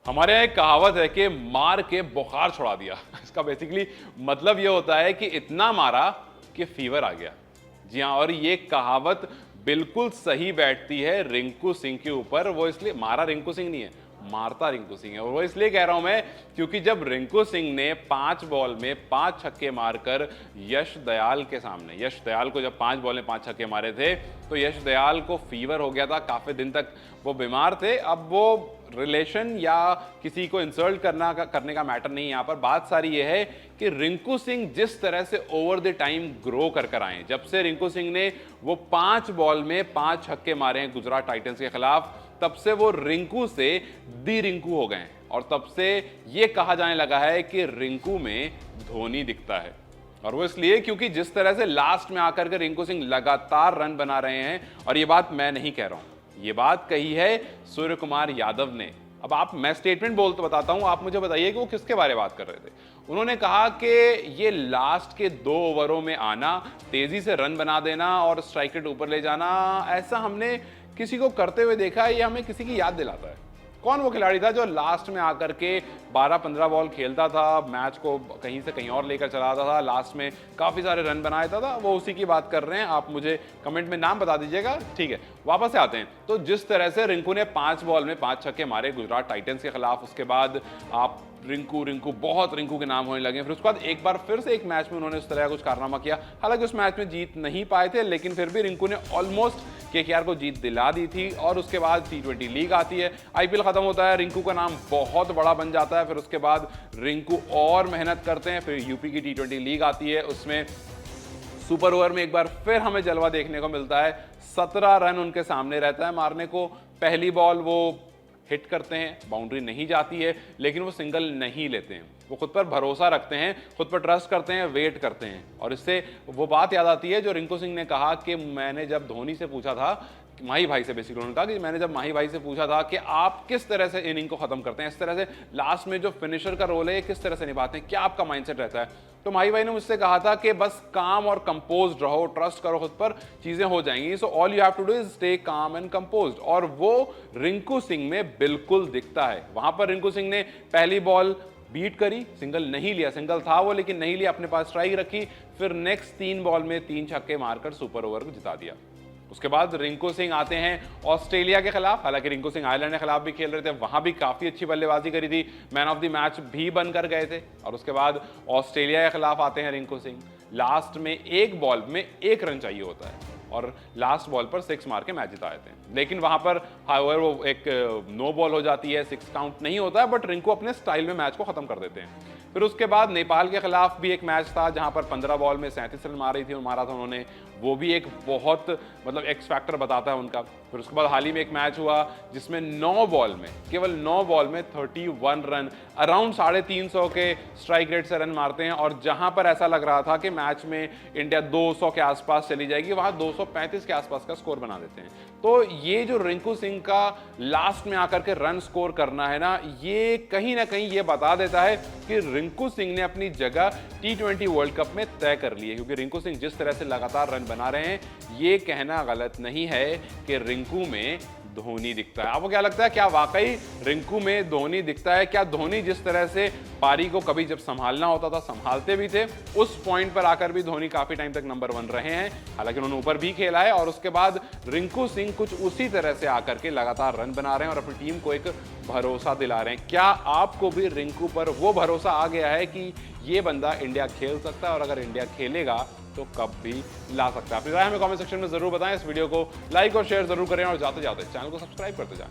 हमारे यहाँ एक कहावत है कि मार के बुखार छुड़ा दिया। इसका बेसिकली मतलब ये होता है कि इतना मारा कि फीवर आ गया। जी हाँ, और ये कहावत बिल्कुल सही बैठती है रिंकू सिंह के ऊपर। वो इसलिए मारा रिंकू सिंह नहीं है, मारता रिंकू सिंह है। और वो इसलिए कह रहा हूं मैं क्योंकि जब रिंकू सिंह ने 5 बॉल में 5 छक्के मारकर यश दयाल के सामने, यश दयाल को जब 5 बॉल में 5 छक्के मारे थे तो यश दयाल को फीवर हो गया था, काफी दिन तक वो बीमार थे। अब वो रिलेशन या किसी को इंसल्ट करने का मैटर नहीं है। यहाँ पर बात सारी ये है कि रिंकू सिंह जिस तरह से ओवर द टाइम ग्रो कर आए, जब से रिंकू सिंह ने वो 5 बॉल में 5 छक्के मारे हैं गुजरात टाइटंस के खिलाफ, तब से वो रिंकू से दी रिंकू हो गए हैं। और तब से ये कहा जाने लगा है कि रिंकू में धोनी दिखता है। और वो इसलिए क्योंकि जिस तरह से लास्ट में आकर के रिंकू सिंह लगातार रन बना रहे हैं, और ये बात मैं नहीं कह रहा हूं, ये बात कही है सूर्य कुमार यादव ने। अब मैं स्टेटमेंट बताता हूं, आप मुझे बताइए कि वो किसके बारे में बात कर रहे थे। उन्होंने कहा कि ये लास्ट के 2 ओवरों में आना, तेजी से रन बना देना और स्ट्राइक रेट ऊपर ले जाना, ऐसा हमने किसी को करते हुए देखा है। ये हमें किसी की याद दिलाता है। कौन वो खिलाड़ी था जो लास्ट में आकर के 12-15 बॉल खेलता था, मैच को कहीं से कहीं और लेकर चला आता था, लास्ट में काफ़ी सारे रन बना देता था? वो उसी की बात कर रहे हैं। आप मुझे कमेंट में नाम बता दीजिएगा। ठीक है, वापस से आते हैं। तो जिस तरह से रिंकू ने 5 बॉल में 5 छक्के मारे गुजरात टाइटंस के खिलाफ, उसके बाद आप रिंकू रिंकू बहुत रिंकू के नाम होने लगे। फिर उसके बाद एक बार फिर से एक मैच में उन्होंने उस तरह का कुछ कारनामा किया। हालांकि उस मैच में जीत नहीं पाए थे, लेकिन फिर भी रिंकू ने ऑलमोस्ट केकेआर को जीत दिला दी थी। और उसके बाद T20 लीग आती है, आईपीएल खत्म होता है, रिंकू का नाम बहुत बड़ा बन जाता है। फिर उसके बाद रिंकू और मेहनत करते हैं। फिर यूपी की T20 लीग आती है, उसमें सुपर ओवर में एक बार फिर हमें जलवा देखने को मिलता है। 17 रन उनके सामने रहता है मारने को। पहली बॉल वो हिट करते हैं, बाउंड्री नहीं जाती है, लेकिन वो सिंगल नहीं लेते हैं। वो खुद पर भरोसा रखते हैं, खुद पर ट्रस्ट करते हैं, वेट करते हैं। और इससे वो बात याद आती है जो रिंकू सिंह ने कहा कि मैंने जब धोनी से पूछा था, माही भाई से बेसिकली उन्होंने कहा कि मैंने जब माही भाई से पूछा था कि आप किस तरह से इनिंग को खत्म करते हैं, इस तरह से लास्ट में जो फिनिशर का रोल है किस तरह से निभाते हैं, क्या आपका माइंडसेट रहता है, तो माही भाई ने मुझसे कहा था कि बस काम और कंपोज्ड रहो, ट्रस्ट करो खुद पर, चीजें हो जाएंगी। So all you have to do is stay calm and composed. और वो रिंकू सिंह में बिल्कुल दिखता है। वहां पर रिंकू सिंह ने पहली बॉल बीट करी, सिंगल नहीं लिया, सिंगल था वो लेकिन नहीं लिया, अपने पास स्ट्राइक रखी। फिर नेक्स्ट 3 बॉल में 3 छक्के मारकर सुपर ओवर को जिता दिया। उसके बाद रिंकू सिंह आते हैं ऑस्ट्रेलिया के खिलाफ। हालांकि रिंकू सिंह आयरलैंड के खिलाफ भी खेल रहे थे, वहां भी काफी अच्छी बल्लेबाजी करी थी, मैन ऑफ द मैच भी बनकर गए थे। और उसके बाद ऑस्ट्रेलिया के खिलाफ आते हैं रिंकू सिंह। लास्ट में 1 बॉल में 1 रन चाहिए होता है और लास्ट बॉल पर 6 मार के मैच जिता देते हैं। लेकिन वहां पर हाउएवर वो एक नो बॉल हो जाती है, 6 काउंट नहीं होता है, बट रिंकू अपने स्टाइल में मैच को खत्म कर देते हैं। फिर उसके बाद नेपाल के खिलाफ भी एक मैच था जहां पर 15 बॉल में 37 रन मारा था उन्होंने। वो भी एक बहुत मतलब एक्स फैक्टर बताता है उनका। फिर उसके बाद हाल ही में एक मैच हुआ जिसमें 9 बॉल में, केवल 9 बॉल में 31 रन, अराउंड 350 के स्ट्राइक रेट से रन मारते हैं। और जहां पर ऐसा लग रहा था कि मैच में इंडिया 200 के आसपास चली जाएगी, वहां 235 के आसपास का स्कोर बना देते हैं। तो ये जो रिंकू सिंह का लास्ट में आकर के रन स्कोर करना है ना, ये कहीं ना कहीं ये बता देता है कि रिंकू सिंह ने अपनी जगह T20 वर्ल्ड कप में तय कर ली है। क्योंकि रिंकू सिंह जिस तरह से लगातार रन बना रहे हैं, ये कहना गलत नहीं है कि रिंकू में धोनी दिखता है। आपको क्या लगता है, क्या वाकई रिंकू में धोनी दिखता है? क्या धोनी जिस तरह से पारी को कभी जब संभालना होता था संभालते भी थे, उस पॉइंट पर आकर भी धोनी काफी टाइम तक नंबर 1 रहे हैं? हालांकि उन्होंने ऊपर भी खेला है। और उसके बाद रिंकू सिंह कुछ उसी तरह से आकर के लगातार रन बना रहे हैं और अपनी टीम को एक भरोसा दिला रहे हैं। क्या आपको भी रिंकू पर वो भरोसा आ गया है कि ये बंदा इंडिया खेल सकता है, और अगर इंडिया खेलेगा तो कब भी ला सकता है? अपनी राय हमें कमेंट सेक्शन में जरूर बताएं। इस वीडियो को लाइक और शेयर जरूर करें और जाते जाते चैनल को सब्सक्राइब करते जाएं।